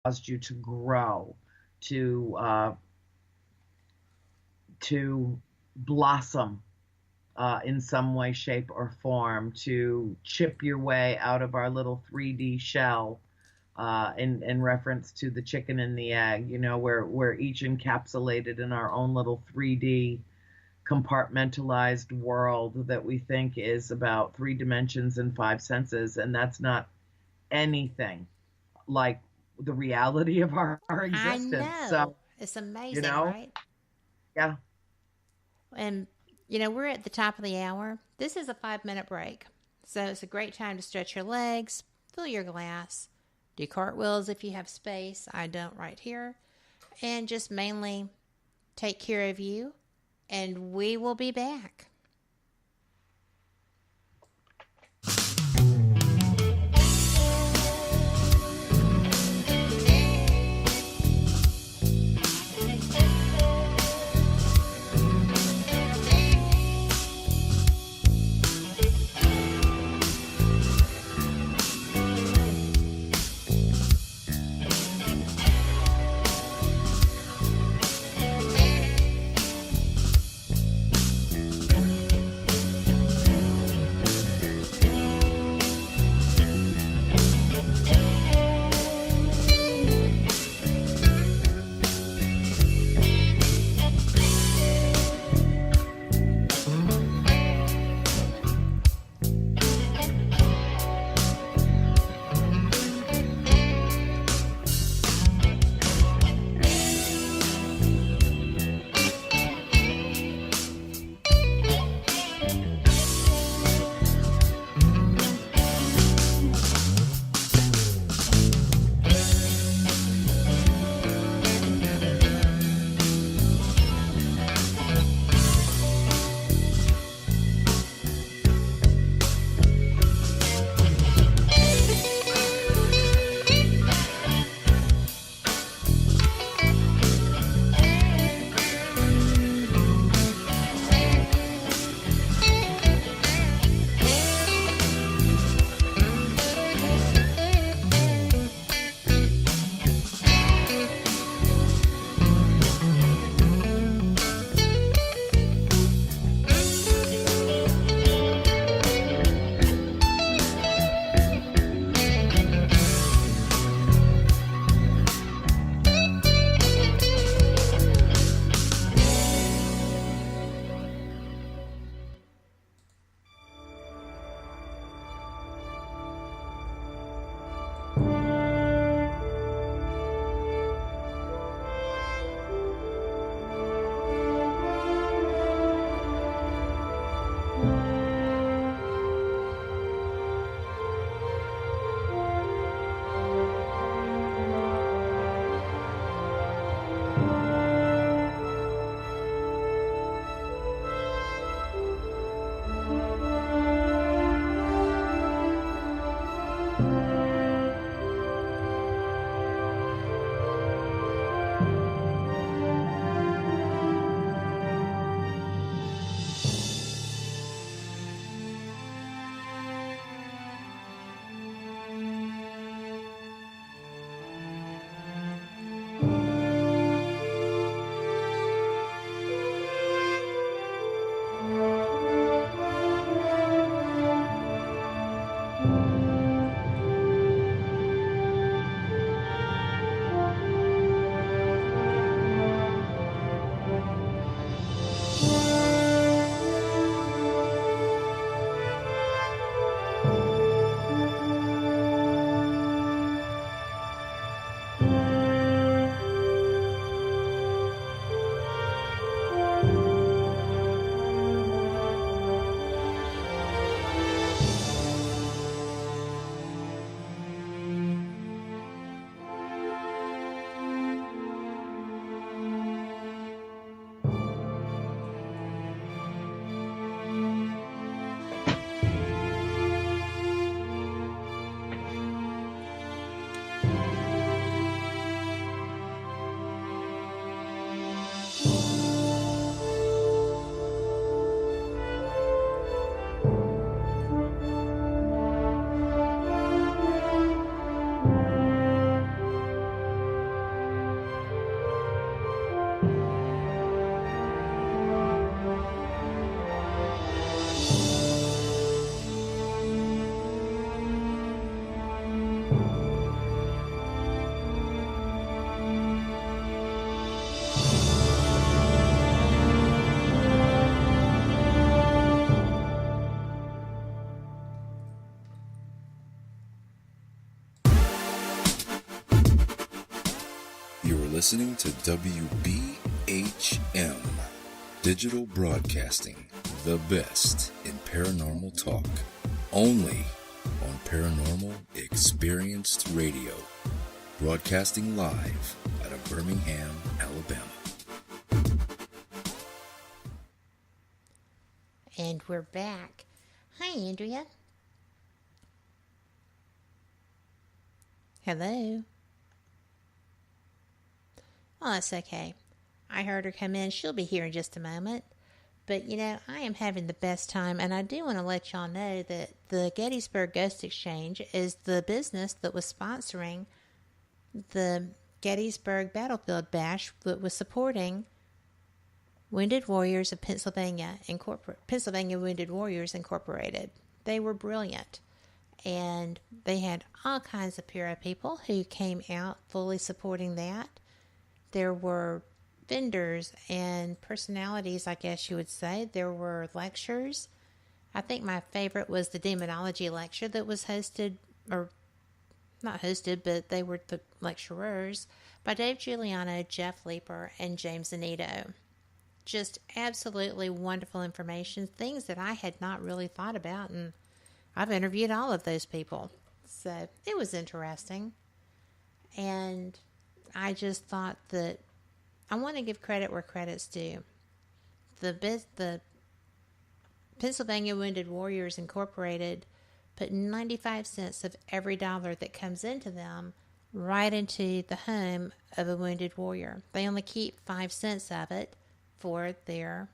caused you to grow, to to blossom in some way, shape, or form, to chip your way out of our little 3D shell, in reference to the chicken and the egg. We're each encapsulated in our own little 3D compartmentalized world that we think is about three dimensions and five senses, and that's not anything like the reality of our I existence. know. So, It's you amazing, know, right? yeah. And, we're at the top of the hour. This is a 5-minute break. So it's a great time to stretch your legs, fill your glass, do cartwheels if you have space. I don't right here. And just mainly take care of you. And we will be back. You are listening to WBHM Digital Broadcasting, the best in paranormal talk, only on Paranormal Experienced Radio, broadcasting live out of Birmingham, Alabama. And we're back. Hi, Andrea. Hello. Oh, that's okay. I heard her come in. She'll be here in just a moment. But, I am having the best time, and I do want to let y'all know that the Gettysburg Ghost Exchange is the business that was sponsoring the Gettysburg Battlefield Bash that was supporting Wounded Warriors of Pennsylvania, Pennsylvania Wounded Warriors Incorporated. They were brilliant, and they had all kinds of Pura people who came out fully supporting that. There were vendors and personalities, I guess you would say. There were lectures. I think my favorite was the demonology lecture that was hosted, or not hosted, but they were the lecturers, by Dave Giuliano, Jeff Leeper, and James Anito. Just absolutely wonderful information, things that I had not really thought about, and I've interviewed all of those people. So it was interesting. And I just thought that I want to give credit where credit's due. The Pennsylvania Wounded Warriors Incorporated put 95 cents of every dollar that comes into them right into the home of a wounded warrior. They only keep 5 cents of it for their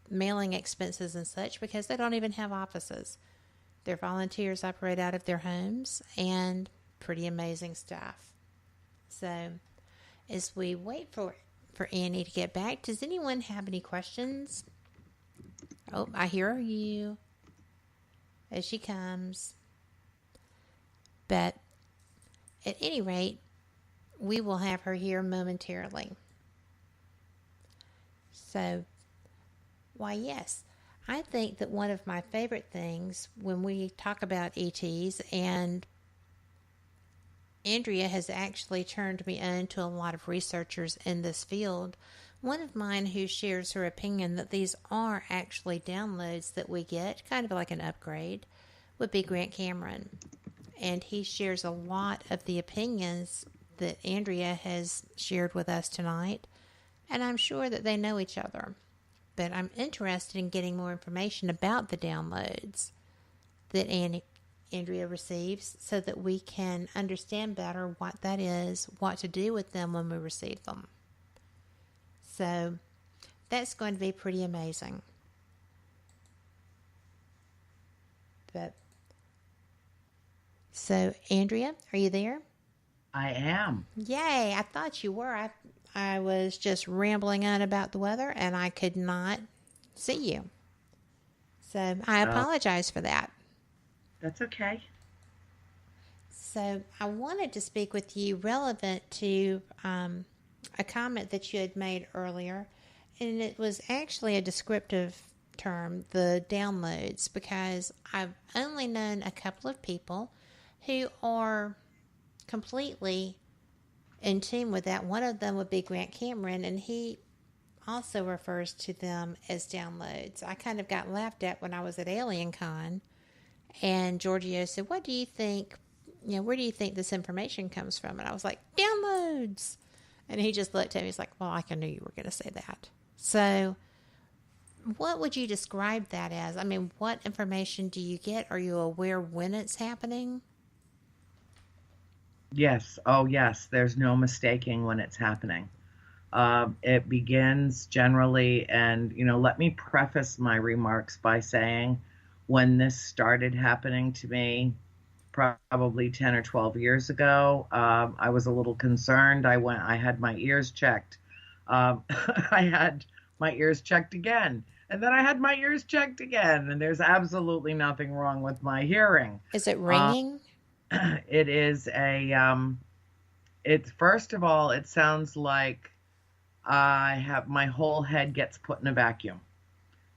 mailing expenses and such, because they don't even have offices. Their volunteers operate out of their homes, and pretty amazing stuff. So as we wait for Annie to get back, does anyone have any questions? Oh, I hear you as she comes. But at any rate, we will have her here momentarily. So, why, yes, I think that one of my favorite things when we talk about ETs, and Andrea has actually turned me on to a lot of researchers in this field. One of mine who shares her opinion that these are actually downloads that we get, kind of like an upgrade, would be Grant Cameron. And he shares a lot of the opinions that Andrea has shared with us tonight. And I'm sure that they know each other. But I'm interested in getting more information about the downloads that Andrea receives, so that we can understand better what that is, what to do with them when we receive them. So that's going to be pretty amazing. So Andrea, are you there? I am. Yay, I thought you were. I was just rambling on about the weather, and I could not see you. So I apologize for that. That's okay. So I wanted to speak with you relevant to a comment that you had made earlier, and it was actually a descriptive term, the downloads, because I've only known a couple of people who are completely in tune with that. One of them would be Grant Cameron, and he also refers to them as downloads. I kind of got laughed at when I was at Alien Con, and Giorgio said, what do you think, where do you think this information comes from? And I was like, downloads. And he just looked at me, he's like, well, I knew you were going to say that. So what would you describe that as? I mean, what information do you get? Are you aware when it's happening? Yes. Oh, yes. There's no mistaking when it's happening. It begins generally, and, let me preface my remarks by saying when this started happening to me, probably 10 or 12 years ago, I was a little concerned. I had my ears checked. I had my ears checked again. And then I had my ears checked again. And there's absolutely nothing wrong with my hearing. Is it ringing? It is first of all, it sounds like my whole head gets put in a vacuum.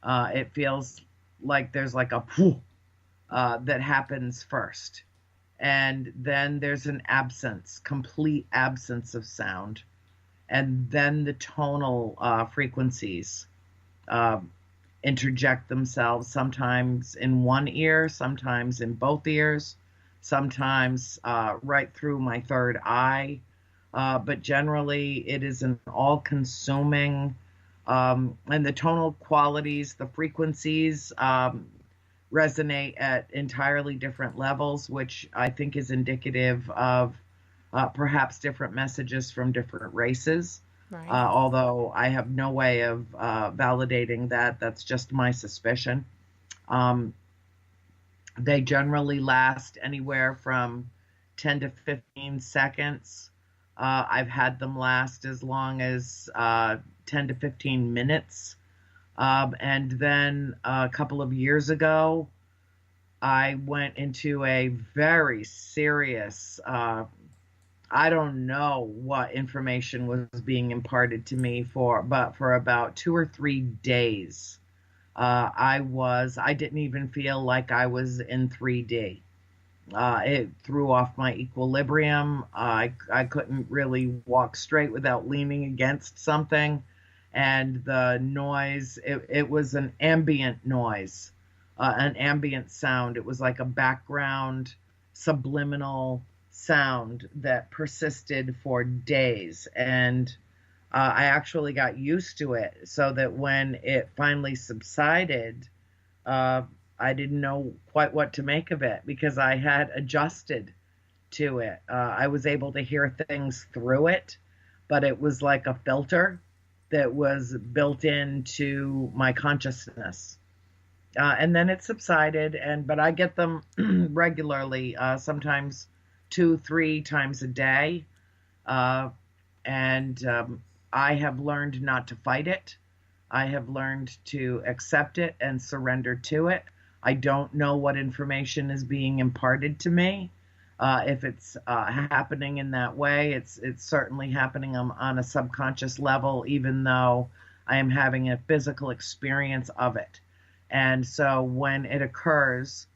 It feels like there's like a poof that happens first. and then there's an absence, complete absence of sound, and then the tonal frequencies uh, interject themselves, sometimes in one ear, sometimes in both ears, sometimes right through my third eye. But generally, it is an all consuming, and the tonal qualities, the frequencies resonate at entirely different levels, which I think is indicative of perhaps different messages from different races. Right. Although I have no way of validating that. That's just my suspicion. They generally last anywhere from 10 to 15 seconds. I've had them last as long as 10 to 15 minutes. And then a couple of years ago, I went into a very serious, I don't know what information was being imparted to me but for about 2 or 3 days, I didn't even feel like I was in 3D. It threw off my equilibrium. I couldn't really walk straight without leaning against something. And the noise, it was an ambient noise, an ambient sound. It was like a background subliminal sound that persisted for days. And I actually got used to it, so that when it finally subsided, I didn't know quite what to make of it because I had adjusted to it. I was able to hear things through it, but it was like a filter that was built into my consciousness. And then it subsided, but I get them regularly, sometimes 2-3 times a day. And I have learned not to fight it. I have learned to accept it and surrender to it. I don't know what information is being imparted to me. If it's happening in that way, it's certainly happening on a subconscious level, even though I am having a physical experience of it. And so when it occurs,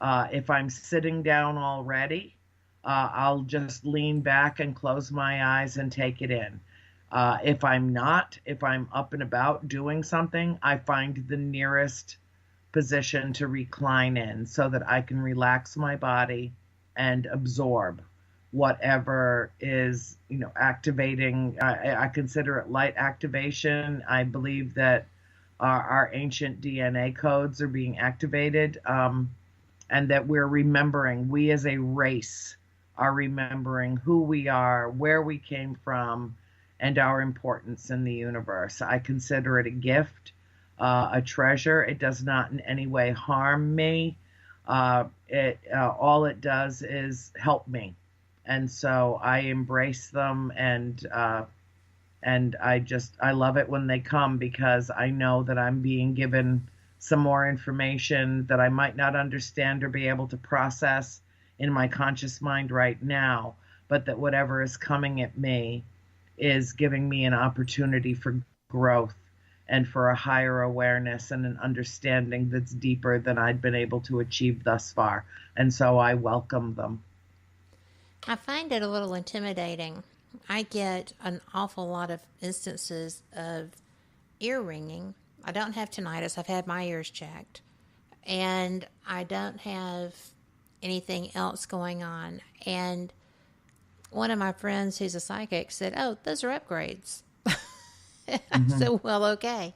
if I'm sitting down already, I'll just lean back and close my eyes and take it in. If I'm not, if I'm up and about doing something, I find the nearest position to recline in so that I can relax my body and absorb whatever is, activating. I consider it light activation. I believe that our ancient DNA codes are being activated, and that we as a race are remembering who we are, where we came from, and our importance in the universe. I consider it a gift, a treasure. It does not in any way harm me. All it does is help me, and so I embrace them, and I love it when they come, because I know that I'm being given some more information that I might not understand or be able to process in my conscious mind right now, but that whatever is coming at me is giving me an opportunity for growth and for a higher awareness and an understanding that's deeper than I'd been able to achieve thus far. And so I welcome them. I find it a little intimidating. I get an awful lot of instances of ear ringing. I don't have tinnitus. I've had my ears checked. And I don't have anything else going on. And one of my friends who's a psychic said, "Oh, those are upgrades." I said, "Well, okay.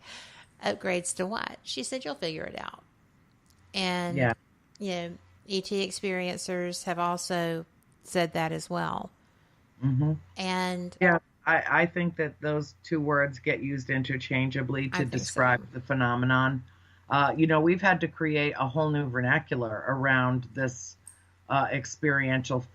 Upgrades to what?" She said, "You'll figure it out." And, ET experiencers have also said that as well. Mm-hmm. And I think that those two words get used interchangeably to describe the phenomenon. We've had to create a whole new vernacular around this experiential